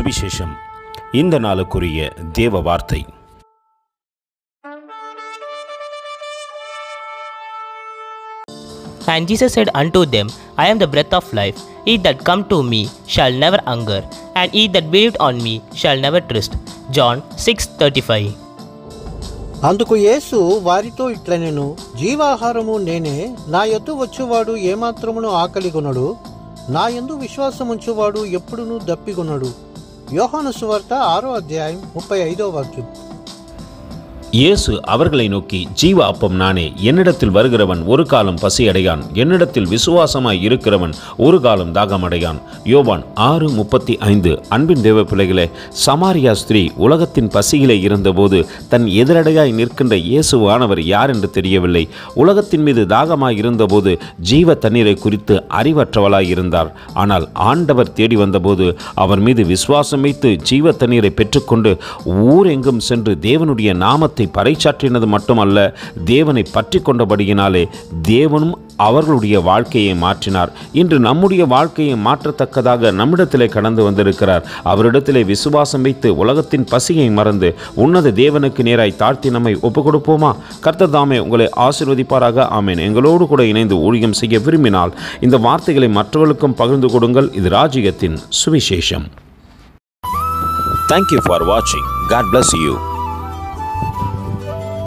சுவிசேஷம். இந்த நாளுக்குரிய தேவ வார்த்தை. And Jesus said unto them, I am the breath of life. He that come to me shall never hunger, and he that believed on me shall never thirst. John 6:35. అందుకు యేసు వారితో ఇట్లనెను, జీవాహారము నేనే, నా యొద్ద వచ్చువాడు ఏమాత్రమును ఆకలిగొనడు, నా యందు విశ్వాసముంచువాడు ఎప్పుడునూ దప్పిగొనడు. யோహాను சுவார்த்த 6వ అధ్యాయం 35వ వాక్యం. இயேசு அவர்களை நோக்கி, ஜீவ அப்பம் நானே, என்னிடத்தில் வருகிறவன் ஒரு காலம் பசியடையான், என்னிடத்தில் விசுவாசமாய் இருக்கிறவன் ஒரு காலம் தாகமடையான். யோவான் 6:35. அன்பின் தேவ பிள்ளைகளே, சமாரியா ஸ்திரீ உலகத்தின் பசியிலே இருந்தபோது தன் எதிரடையாய் நிற்கின்ற இயேசுவானவர் யார் என்று தெரியவில்லை. உலகத்தின் மீது தாகமாய் இருந்தபோது ஜீவ தண்ணீரை குறித்து அறிவற்றவளாய் இருந்தார். ஆனால் ஆண்டவர் தேடி வந்தபோது அவர் மீது விசுவாசம் வைத்து ஜீவ தண்ணீரை பெற்றுக்கொண்டு ஊர் எங்கும் சென்று தேவனுடைய நாமத்தை பறைசாற்றினது மட்டுமல்ல, தேவனை பற்றி கொண்டபடியினாலே தேவனும் அவர்களுடைய வாழ்க்கையை மாற்றினார். இன்று நம்முடைய வாழ்க்கையை மாற்றத்தக்கதாக நம்மிடத்திலே கடந்து வந்திருக்கிறார். அவரிடத்திலே விசுவாசம் வைத்து உலகத்தின் பசியை மறந்து உன்னத தேவனுக்கு நேராய் தாழ்த்தி நம்மை ஒப்புக் கொடுப்போமா? கர்த்தர் தாமே உங்களை ஆசீர்வதிப்பாராக. ஆமென். எங்களோடு கூட இணைந்து ஊழியம் செய்ய விரும்பினால் இந்த வார்த்தைகளை மற்றவர்களுக்கும் பகிர்ந்து கொடுங்கள். இது ராஜ்யத்தின் சுவிசேஷம். Thank you for watching. God bless you.